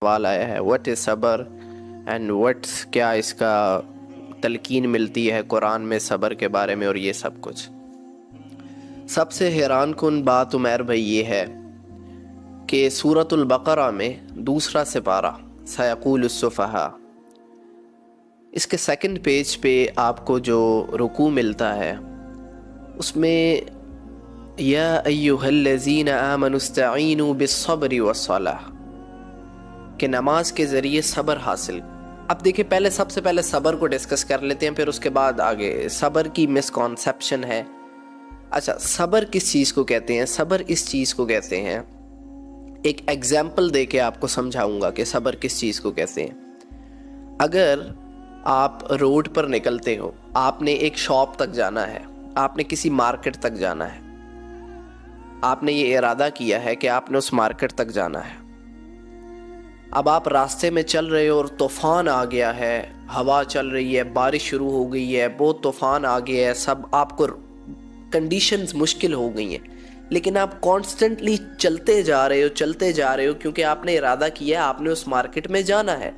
سوال آیا ہے وٹ از صبر اینڈ وٹس، کیا اس کا تلقین ملتی ہے قرآن میں صبر کے بارے میں اور یہ سب کچھ۔ سب سے حیران کن بات عمیر بھائی یہ ہے کہ سورۃ البقرہ میں دوسرا سپارہ سیقول السفہاء، اس کے سیکنڈ پیج پہ آپ کو جو رکوع ملتا ہے اس میں یا ایھا الذین آمنوا استعینوا بالصبر والصلاۃ، کہ نماز کے ذریعے صبر حاصل۔ اب دیکھیں پہلے سب سے پہلے صبر کو ڈسکس کر لیتے ہیں، پھر اس کے بعد آگے صبر کی مسکانسیپشن ہے۔ اچھا، صبر کس چیز کو کہتے ہیں؟ صبر اس چیز کو کہتے ہیں، ایک ایگزامپل دے کے آپ کو سمجھاؤں گا کہ صبر کس چیز کو کہتے ہیں۔ اگر آپ روڈ پر نکلتے ہو، آپ نے ایک شاپ تک جانا ہے، آپ نے کسی مارکیٹ تک جانا ہے، آپ نے یہ ارادہ کیا ہے کہ آپ نے اس مارکیٹ تک جانا ہے۔ اب آپ راستے میں چل رہے ہو اور طوفان آ گیا ہے، ہوا چل رہی ہے، بارش شروع ہو گئی ہے، بہت طوفان آ گیا ہے، سب آپ کو کنڈیشنز مشکل ہو گئی ہیں، لیکن آپ کانسٹنٹلی چلتے جا رہے ہو کیونکہ آپ نے ارادہ کیا ہے آپ نے اس مارکیٹ میں جانا ہے۔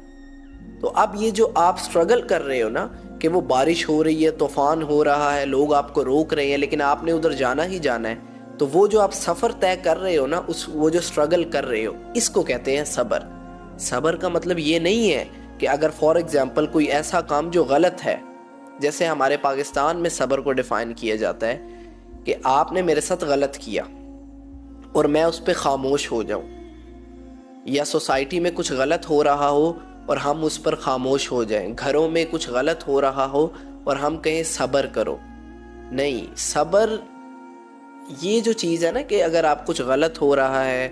تو اب یہ جو آپ سٹرگل کر رہے ہو نا کہ وہ بارش ہو رہی ہے، طوفان ہو رہا ہے، لوگ آپ کو روک رہے ہیں، لیکن آپ نے ادھر جانا ہی جانا ہے، تو وہ جو آپ سفر طے کر رہے ہو نا، وہ جو سٹرگل کر رہے ہو، اس کو کہتے ہیں صبر۔ صبر کا مطلب یہ نہیں ہے کہ اگر فار ایگزامپل کوئی ایسا کام جو غلط ہے، جیسے ہمارے پاکستان میں صبر کو ڈیفائن کیا جاتا ہے کہ آپ نے میرے ساتھ غلط کیا اور میں اس پہ خاموش ہو جاؤں، یا سوسائٹی میں کچھ غلط ہو رہا ہو اور ہم اس پر خاموش ہو جائیں، گھروں میں کچھ غلط ہو رہا ہو اور ہم کہیں صبر کرو۔ نہیں، صبر یہ جو چیز ہے نا کہ اگر آپ کچھ غلط ہو رہا ہے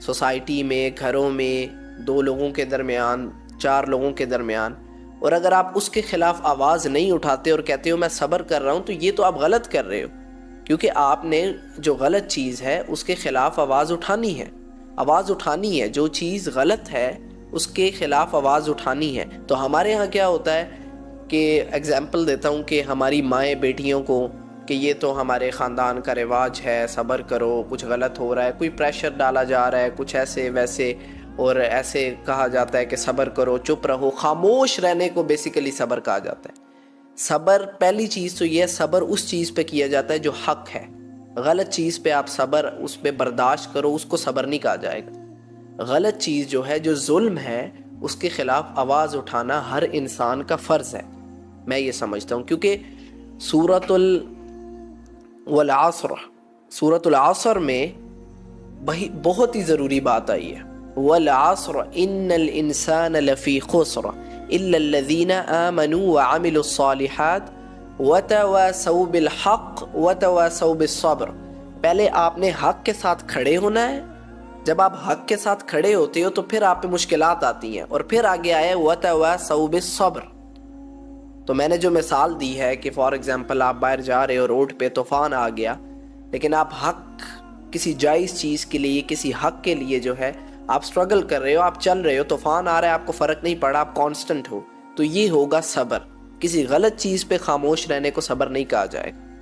سوسائٹی میں، گھروں میں، 2 لوگوں کے درمیان، 4 لوگوں کے درمیان، اور اگر آپ اس کے خلاف آواز نہیں اٹھاتے اور کہتے ہو میں صبر کر رہا ہوں، تو یہ تو آپ غلط کر رہے ہو، کیونکہ آپ نے جو غلط چیز ہے اس کے خلاف آواز اٹھانی ہے، جو چیز غلط ہے اس کے خلاف آواز اٹھانی ہے۔ تو ہمارے ہاں کیا ہوتا ہے کہ ایگزامپل دیتا ہوں کہ ہماری مائیں بیٹیوں کو کہ یہ تو ہمارے خاندان کا رواج ہے، صبر کرو، کچھ غلط ہو رہا ہے، کوئی پریشر ڈالا جا رہا ہے، کچھ ایسے ویسے، اور ایسے کہا جاتا ہے کہ صبر کرو، چپ رہو، خاموش رہنے کو بیسیکلی صبر کہا جاتا ہے۔ صبر پہلی چیز تو یہ ہے، صبر اس چیز پہ کیا جاتا ہے جو حق ہے۔ غلط چیز پہ آپ صبر اس پہ برداشت کرو، اس کو صبر نہیں کہا جائے گا۔ غلط چیز جو ہے، جو ظلم ہے، اس کے خلاف آواز اٹھانا ہر انسان کا فرض ہے، میں یہ سمجھتا ہوں، کیونکہ سورۃ العصر میں بہت ہی ضروری بات آئی ہے، والعصر ان الانسان لفی خسر الا الذین آمنوا وعملوا الصالحات وتواصوا بالحق وتواصوا بالصبر۔ پہلے آپ نے حق کے ساتھ کھڑے ہونا ہے، جب آپ حق کے ساتھ کھڑے ہوتے ہو تو پھر آپ پہ مشکلات آتی ہیں، اور پھر آگے آیا وتواصوا بالصبر۔ تو میں نے جو مثال دی ہے کہ فار ایگزامپل آپ باہر جا رہے ہو، روڈ پہ طوفان آ گیا، لیکن آپ حق، کسی جائز چیز کے لیے، کسی حق کے لیے جو ہے آپ سٹرگل کر رہے ہو، آپ چل رہے ہو، طوفان آ رہا ہے، آپ کو فرق نہیں پڑا، آپ کانسٹنٹ ہو، تو یہ ہوگا صبر۔ کسی غلط چیز پہ خاموش رہنے کو صبر نہیں کہا جائے گا۔